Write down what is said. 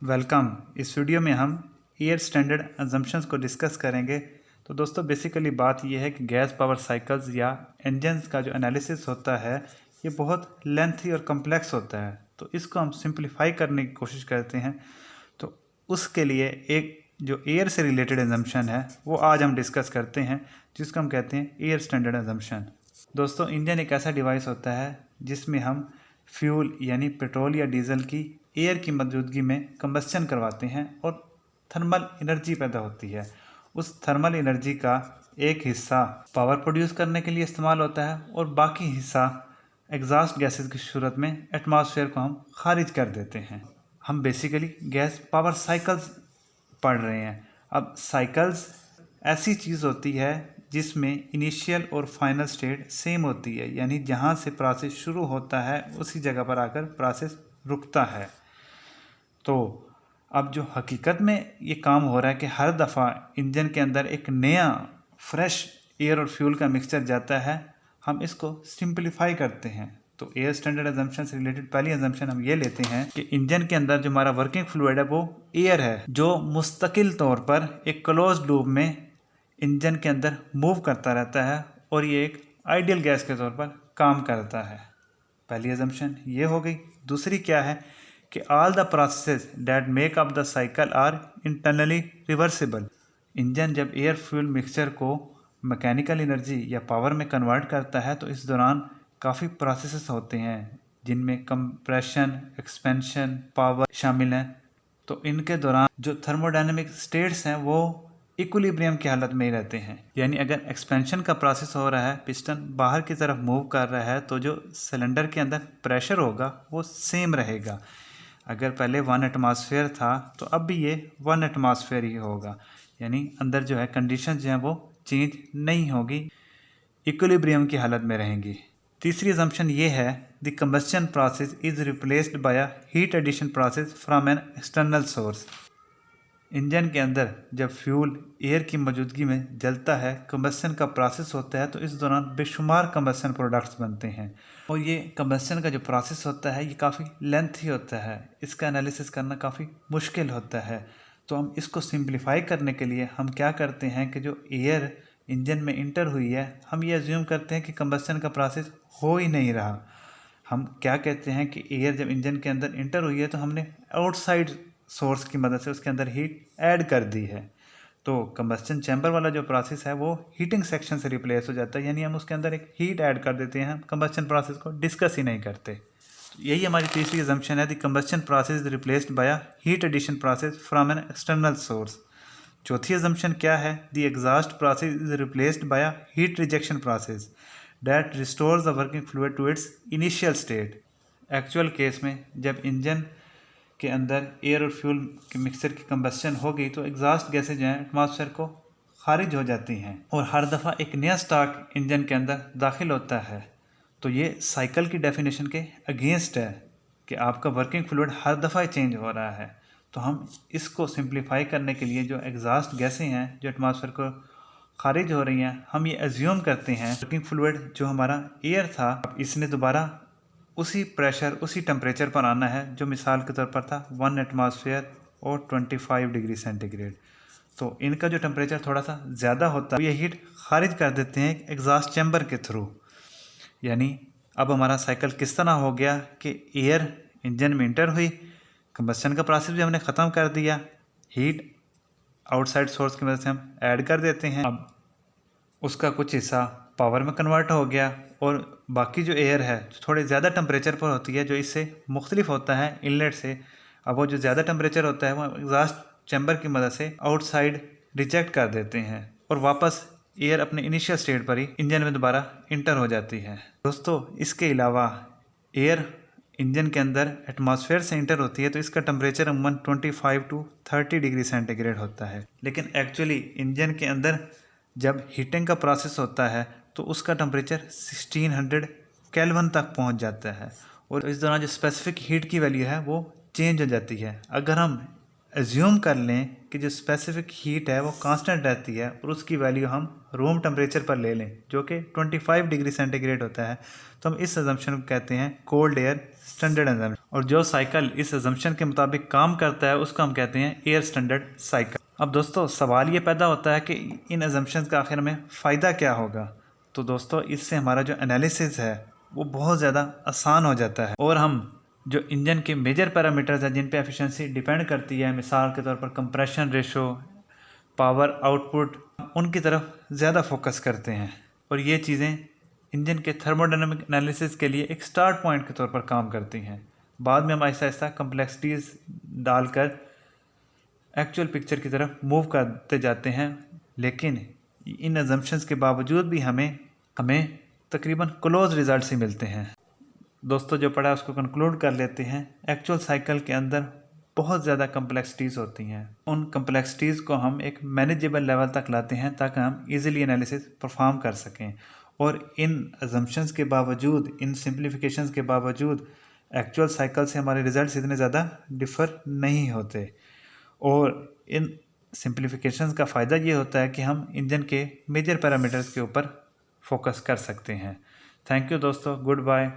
Welcome. इस video में हम एयर स्टैंडर्ड अजम्पशंस को डिस्कस करेंगे। तो दोस्तों बेसिकली बात यह है कि गैस पावर साइकिल्स या इंजन्स का जो एनालिसिस होता है ये बहुत लेंथी और कम्प्लेक्स होता है, तो इसको हम सिंप्लीफाई करने की कोशिश करते हैं। तो उसके लिए एक जो एयर से रिलेटेड अजम्पशन है वो आज हम डिस्कस करते हैं, जिसको हम कहते हैं एयर स्टैंडर्ड अजम्पशन। दोस्तों इंजन एक ऐसा डिवाइस होता है जिसमें हम फ्यूल यानी पेट्रोल या डीजल की एयर की मौजूदगी में कंबस्शन करवाते हैं और थर्मल एनर्जी पैदा होती है। उस थर्मल एनर्जी का एक हिस्सा पावर प्रोड्यूस करने के लिए इस्तेमाल होता है और बाकी हिस्सा एग्जॉस्ट गैसेस की सूरत में एटमॉस्फेयर को हम खारिज कर देते हैं। हम बेसिकली गैस पावर साइकिल्स पढ़ रहे हैं। अब साइकिल्स ऐसी चीज़ होती है जिसमें इनिशियल और फाइनल स्टेट सेम होती है, यानी जहाँ से प्रोसेस शुरू होता है उसी जगह पर आकर प्रोसेस रुकता है। तो अब जो हकीकत में ये काम हो रहा है कि हर दफ़ा इंजन के अंदर एक नया फ्रेश एयर और फ्यूल का मिक्सचर जाता है, हम इसको सिंप्लीफाई करते हैं। तो एयर स्टैंडर्ड अजम्पशन से रिलेटेड पहली अजम्पशन हम ये लेते हैं कि इंजन के अंदर जो हमारा वर्किंग फ्लूइड है वो एयर है, जो मुस्तकिल तौर पर एक क्लोज लूप में इंजन के अंदर मूव करता रहता है और ये एक आइडियल गैस के तौर पर काम करता है। पहली अजम्पशन ये हो गई। दूसरी क्या है कि all the processes that make up the cycle are internally reversible. Engine जब एयर फ्यूल मिक्सचर को मैकेनिकल एनर्जी या पावर में कन्वर्ट करता है तो इस दौरान काफ़ी प्रोसेसेस होते हैं जिनमें कंप्रेशन, एक्सपेंशन, पावर शामिल हैं। तो इनके दौरान जो थर्मोडायनेमिक स्टेट्स हैं वो इक्विलिब्रियम की हालत में ही रहते हैं। यानी अगर एक्सपेंशन का प्रोसेस हो रहा है, पिस्टन बाहर की तरफ मूव कर रहा है, तो जो सिलेंडर के अंदर प्रेशर होगा वो सेम रहेगा। अगर पहले 1 एटमॉस्फेयर था तो अब भी ये 1 एटमॉस्फेयर ही होगा, यानी अंदर जो है कंडीशन जो है वो चेंज नहीं होगी, इक्विलिब्रियम की हालत में रहेंगी। तीसरी असम्पशन ये है the combustion process is replaced by a heat addition process from an external source. Engine के अंदर जब फ्यूल एयर की मौजूदगी में जलता है, कंबस्शन का प्रोसेस होता है, तो इस दौरान बेशुमार कंबस्शन प्रोडक्ट्स बनते हैं और ये कंबस्शन का जो प्रोसेस होता है ये काफ़ी लेंथी होता है, इसका एनालिसिस करना काफ़ी मुश्किल होता है। तो हम इसको सिंप्लीफाई करने के लिए हम क्या करते हैं कि जो एयर इंजन में इंटर हुई है, हम ये अज्यूम करते हैं कि कंबस्शन का प्रोसेस हो ही नहीं रहा। हम क्या कहते हैं कि एयर जब इंजन के अंदर इंटर हुई है तो हमने आउटसाइड सोर्स की मदद से उसके अंदर हीट ऐड कर दी है। तो कंबस्शन चैम्बर वाला जो प्रोसेस है वो हीटिंग सेक्शन से रिप्लेस हो जाता है, यानी हम उसके अंदर एक हीट ऐड कर देते हैं, कंबस्शन प्रोसेस को डिस्कस ही नहीं करते। तो यही हमारी तीसरी अजम्पशन है, the combustion process is replaced by heat addition process from an external source. चौथी अजम्पशन क्या है, the exhaust process is replaced by heat rejection process that restores the working fluid to its initial state. Actual case में जब engine के अंदर air और fuel के mixture की कंबस्शन हो गई तो एग्जॉस्ट गैसें जो हैं एटमॉस्फेयर को खारिज हो जाती हैं और हर दफ़ा एक नया स्टॉक इंजन के अंदर दाखिल होता है। तो ये साइकिल की डेफिनेशन के अगेंस्ट है कि आपका वर्किंग फ्लूइड हर दफ़ा चेंज हो रहा है। तो हम इसको सिंप्लीफाई करने के लिए जो एग्जॉस्ट गैसें हैं जो एटमॉस्फेयर को खारिज हो रही हैं, हम ये एज्यूम करते हैं वर्किंग फ्लूइड जो हमारा एयर था इसने दोबारा उसी प्रेशर उसी टेम्परेचर पर आना है जो मिसाल के तौर पर था 1 एटमॉस्फेयर और 25 डिग्री सेंटीग्रेड। तो इनका जो टेम्परेचर थोड़ा सा ज़्यादा होता है, ये हीट खारिज कर देते हैं एग्जॉस्ट चैम्बर के थ्रू। यानी अब हमारा साइकिल किस तरह हो गया कि एयर इंजन में इंटर हुई, कंबस्शन का प्रोसेस भी हमने ख़त्म कर दिया, हीट आउटसाइड सोर्स की मदद से हम ऐड कर देते हैं, अब उसका कुछ हिस्सा पावर में कन्वर्ट हो गया और बाकी जो एयर है जो थोड़े ज़्यादा टेम्परेचर पर होती है, जो इससे मुख्तलिफ होता है इनलेट से, अब वो जो ज़्यादा टेम्परेचर होता है वो एग्जॉस्ट चैम्बर की मदद से आउटसाइड रिजेक्ट कर देते हैं और वापस एयर अपने इनिशियल स्टेट पर ही इंजन में दोबारा इंटर हो जाती है। दोस्तों इसके अलावा एयर इंजन के अंदर एटमॉस्फेयर से इंटर होती है तो इसका टेम्परेचर अमूमन 25 to 30 डिग्री सेंटीग्रेड होता है, लेकिन एक्चुअली इंजन के अंदर जब हीटिंग का प्रोसेस होता है तो उसका टेम्परेचर 1600 केल्विन तक पहुंच जाता है और इस दौरान जो स्पेसिफिक हीट की वैल्यू है वो चेंज हो जाती है। अगर हम एज्यूम कर लें कि जो स्पेसिफिक हीट है वो कांस्टेंट रहती है और उसकी वैल्यू हम रूम टेम्परेचर पर ले लें जो कि 25 डिग्री सेंटीग्रेड होता है, तो हम इस अजम्पशन को कहते हैं कोल्ड एयर स्टैंडर्ड अजम्पशन। और जो साइकिल इस अजम्पशन के मुताबिक काम करता है उसको हम कहते हैं एयर स्टैंडर्ड साइकिल। अब दोस्तों सवाल ये पैदा होता है कि इन अजम्पशंस का आखिर में फ़ायदा क्या होगा। तो दोस्तों इससे हमारा जो एनालिसिस है वो बहुत ज़्यादा आसान हो जाता है और हम जो इंजन के मेजर पैरामीटर्स हैं जिन पे एफिशिएंसी डिपेंड करती है, मिसाल के तौर पर कंप्रेशन रेशो, पावर आउटपुट, उनकी तरफ ज़्यादा फोकस करते हैं और ये चीज़ें इंजन के थर्मोडायनामिक एनालिसिस के लिए एक स्टार्ट पॉइंट के तौर पर काम करती हैं। बाद में हम आहिस्ता आहिस्ता कम्प्लेक्सिटीज़ डालकर एक्चुअल पिक्चर की तरफ मूव करते जाते हैं, लेकिन इन अजम्पशंस के बावजूद भी हमें तकरीबन क्लोज रिजल्ट ही मिलते हैं। दोस्तों जो पढ़ा उसको कंक्लूड कर लेते हैं। एक्चुअल साइकिल के अंदर बहुत ज़्यादा कम्प्लेक्सिटीज़ होती हैं, उन कम्प्लेक्सिटीज़ को हम एक मैनेजेबल लेवल तक लाते हैं ताकि हम इजीली एनालिसिस परफॉर्म कर सकें। और इन अजम्पशंस के बावजूद, इन सिंप्लीफिकेशंस के बावजूद एक्चुअल साइकिल से हमारे रिजल्ट्स इतने ज़्यादा डिफ़र नहीं होते। और इन सिंप्लीफिकेशंस का फ़ायदा ये होता है कि हम इंजन के मेजर पैरामीटर्स के ऊपर फोकस कर सकते हैं। थैंक यू दोस्तों, गुड बाय।